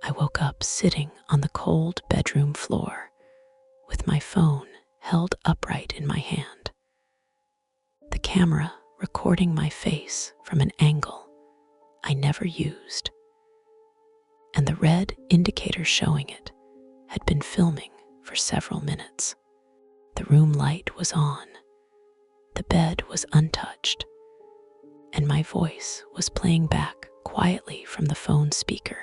I woke up sitting on the cold bedroom floor with my phone held upright in my hand, the camera recording my face from an angle I never used, and the red indicator showing it had been filming for several minutes. The room light was on, the bed was untouched, and my voice was playing back quietly from the phone speaker,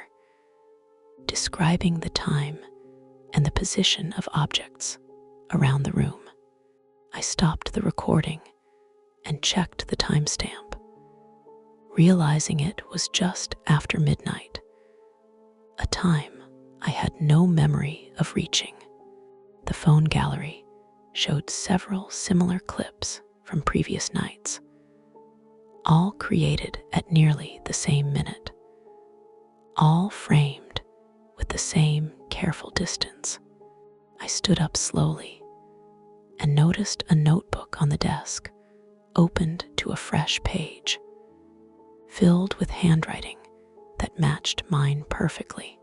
describing the time and the position of objects around the room. I stopped the recording and checked the timestamp, realizing it was just after midnight, a time I had no memory of reaching. The phone gallery showed several similar clips from previous nights, all created at nearly the same minute, all framed with the same careful distance. I stood up slowly and noticed a notebook on the desk, opened to a fresh page, filled with handwriting that matched mine perfectly.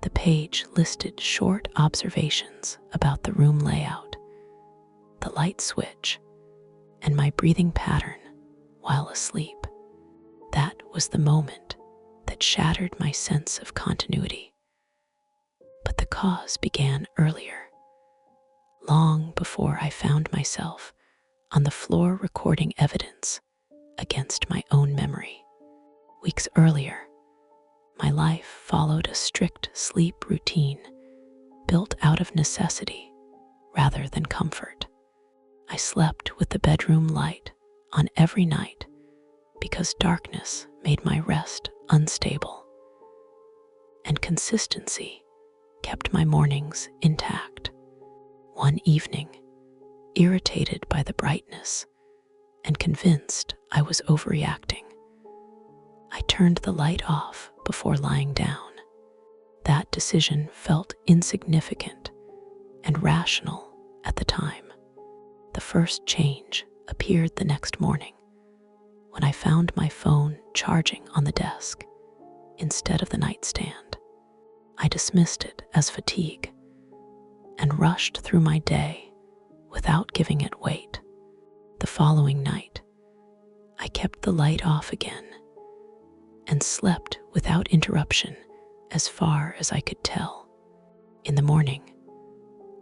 The page listed short observations about the room layout, the light switch, and my breathing pattern while asleep. That was the moment that shattered my sense of continuity. But the cause began earlier, long before I found myself on the floor recording evidence against my own memory. Weeks earlier, my life followed a strict sleep routine built out of necessity rather than comfort. I slept with the bedroom light on every night because darkness made my rest unstable, and consistency kept my mornings intact. One evening, irritated by the brightness and convinced I was overreacting, I turned the light off before lying down. That decision felt insignificant and rational at the time. The first change appeared the next morning when I found my phone charging on the desk instead of the nightstand. I dismissed it as fatigue and rushed through my day without giving it weight. The following night, I kept the light off again and slept without interruption as far as I could tell. In the morning,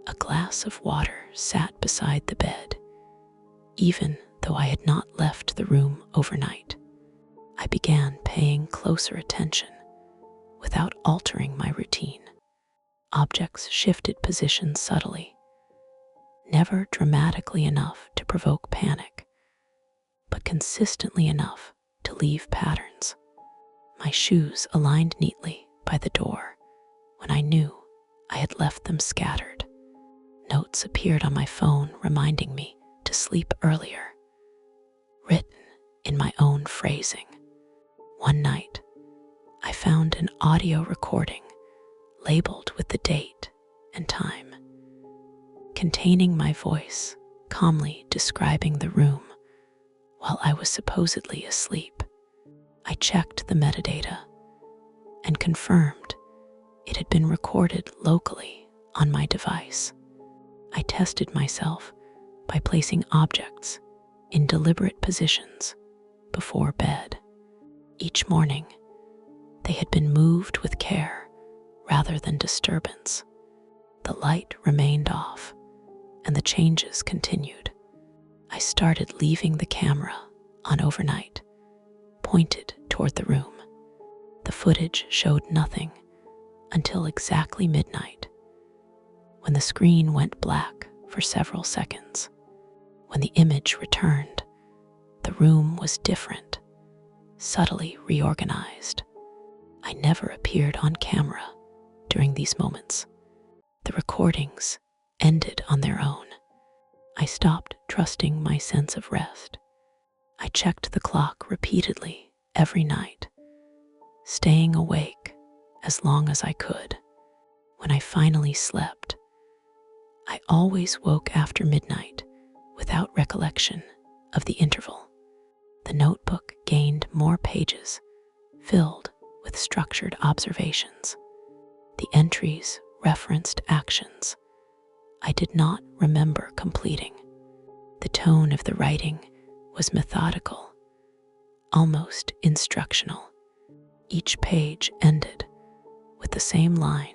a glass of water sat beside the bed, even though I had not left the room overnight. I began paying closer attention without altering my routine. Objects shifted position subtly, never dramatically enough to provoke panic, but consistently enough to leave patterns. My shoes aligned neatly by the door when I knew I had left them scattered. Notes appeared on my phone reminding me to sleep earlier, written in my own phrasing. One night, I found an audio recording labeled with the date and time, containing my voice calmly describing the room while I was supposedly asleep. I checked the metadata and confirmed it had been recorded locally on my device. I tested myself by placing objects in deliberate positions before bed. Each morning, they had been moved with care rather than disturbance. The light remained off, and the changes continued. I started leaving the camera on overnight, pointed toward the room. The footage showed nothing until exactly midnight, when the screen went black for several seconds. When the image returned, the room was different, subtly reorganized. I never appeared on camera during these moments. The recordings ended on their own. I stopped trusting my sense of rest. I checked the clock repeatedly every night, staying awake as long as I could. When I finally slept, I always woke after midnight without recollection of the interval. The notebook gained more pages, filled with structured observations. The entries referenced actions I did not remember completing. The tone of the writing was methodical, almost instructional. Each page ended with the same line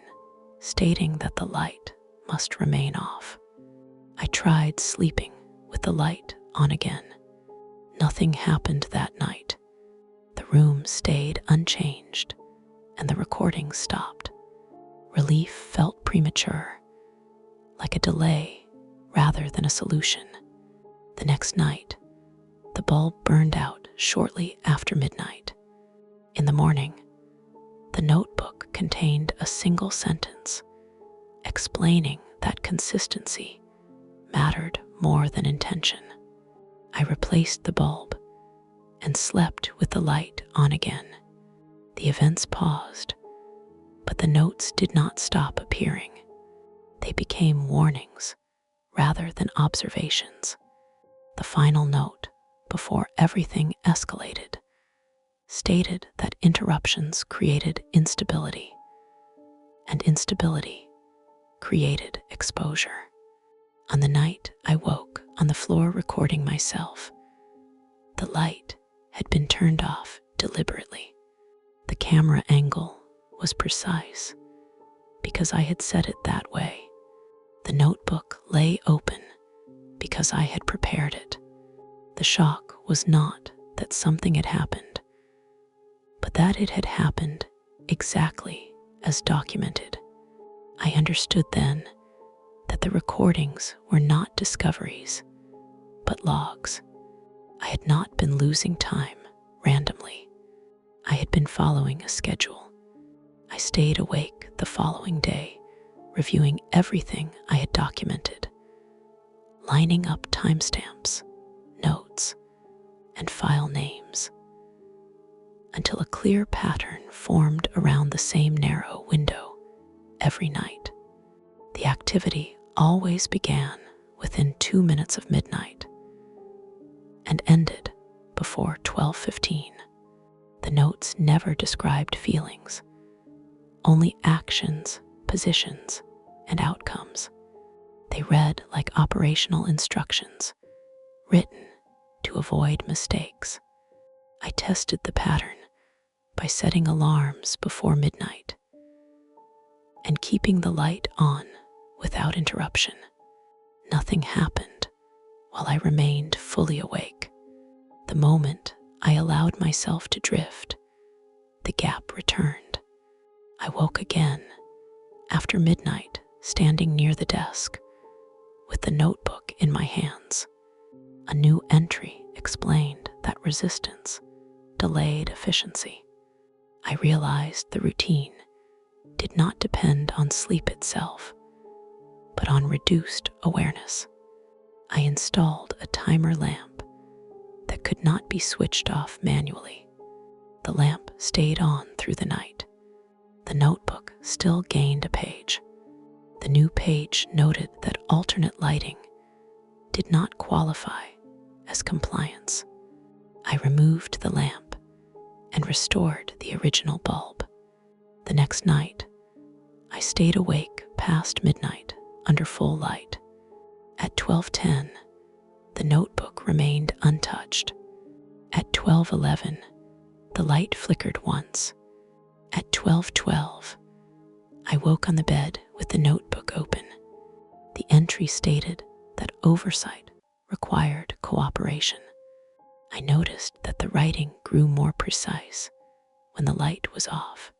stating that the light must remain off. I tried sleeping with the light on again. Nothing happened that night. The room stayed unchanged, and the recording stopped. Relief felt premature, like a delay rather than a solution. The next night, the bulb burned out shortly after midnight. In the morning, the notebook contained a single sentence explaining that consistency mattered more than intention. I replaced the bulb and slept with the light on again. The events paused, but the notes did not stop appearing. They became warnings rather than observations. The final note, before everything escalated, stated that interruptions created instability, and instability created exposure. On the night I woke on the floor recording myself, the light had been turned off deliberately. The camera angle was precise because I had set it that way. The notebook lay open because I had prepared it. The shock was not that something had happened, but that it had happened exactly as documented. I understood then that the recordings were not discoveries, but logs. I had not been losing time randomly. I had been following a schedule. I stayed awake the following day, reviewing everything I had documented, lining up timestamps, notes, and file names, until a clear pattern formed around the same narrow window every night. The activity always began within 2 minutes of midnight and ended before 12:15. The notes never described feelings, only actions, positions, and outcomes. They read like operational instructions, written to avoid mistakes. I tested the pattern by setting alarms before midnight and keeping the light on without interruption. Nothing happened while I remained fully awake. The moment I allowed myself to drift, the gap returned. I woke again after midnight, standing near the desk with the notebook in my hands. A new entry explained that resistance delayed efficiency. I realized the routine did not depend on sleep itself, but on reduced awareness. I installed a timer lamp that could not be switched off manually. The lamp stayed on through the night. The notebook still gained a page. The new page noted that alternate lighting did not qualify as compliance. I removed the lamp and restored the original bulb. The next night, I stayed awake past midnight under full light. At 12:10, the notebook remained untouched. At 12:11, the light flickered once. At 12:12, I woke on the bed with the notebook open. The entry stated that oversight required cooperation. I noticed that the writing grew more precise when the light was off.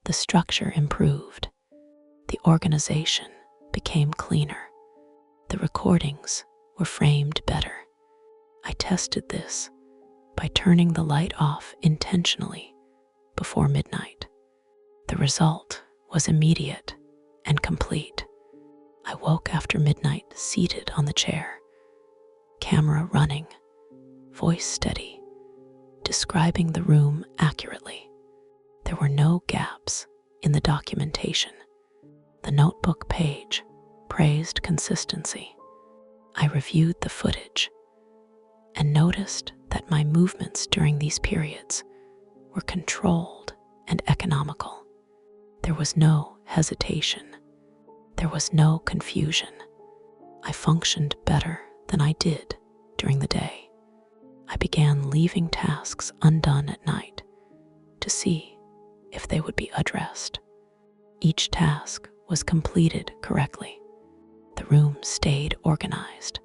The structure improved. The organization became cleaner. The recordings were framed better. I tested this by turning the light off intentionally before midnight. The result was immediate and complete. I woke after midnight seated on the chair, camera running, voice steady, describing the room accurately. There were no gaps in the documentation. The notebook page praised consistency. I reviewed the footage and noticed that my movements during these periods were controlled and economical. There was no hesitation. There was no confusion. I functioned better than I did during the day. I began leaving tasks undone at night to see if they would be addressed. Each task was completed correctly. The room stayed organized.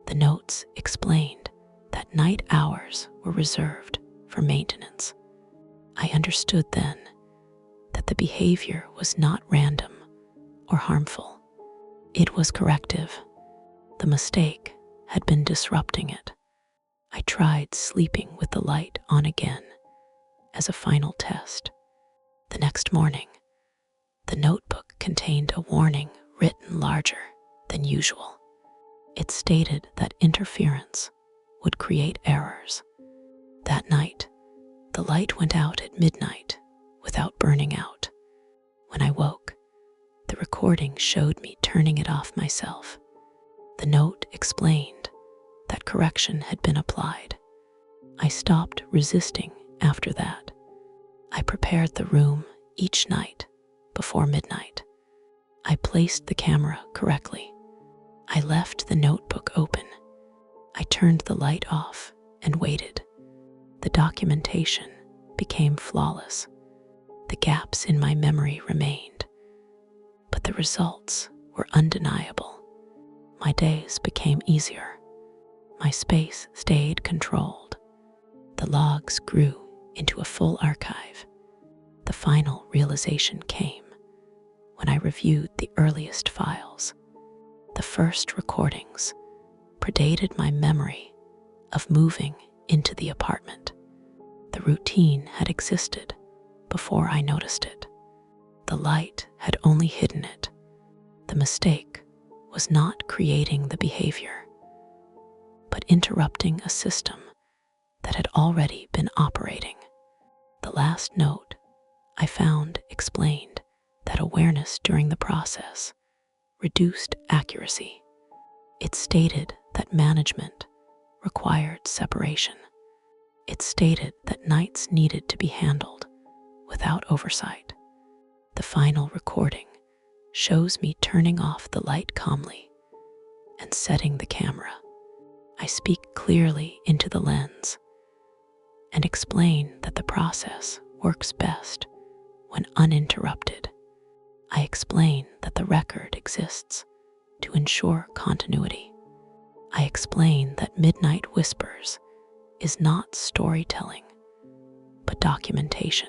The notes explained that night hours were reserved for maintenance. I understood then that the behavior was not random or harmful. It was corrective. The mistake had been disrupting it. I tried sleeping with the light on again as a final test. The next morning, the notebook contained a warning written larger than usual. It stated that interference would create errors. That night, the light went out at midnight without burning out. When I woke, the recording showed me turning it off myself. The note explained that correction had been applied. I stopped resisting after that. I prepared the room each night before midnight. I placed the camera correctly. I left the notebook open. I turned the light off and waited. The documentation became flawless. The gaps in my memory remained, but the results were undeniable. My days became easier. My space stayed controlled. The logs grew into a full archive. The final realization came when I reviewed the earliest files. The first recordings predated my memory of moving into the apartment. The routine had existed before I noticed it. The light had only hidden it. The mistake was not creating the behavior, but interrupting a system that had already been operating. The last note I found explained that awareness during the process reduced accuracy. It stated that management required separation. It stated that nights needed to be handled without oversight. The final recording shows me turning off the light calmly and setting the camera. I speak clearly into the lens and explain that the process works best when uninterrupted. I explain that the record exists to ensure continuity. I explain that Midnight Whispers is not storytelling, but documentation.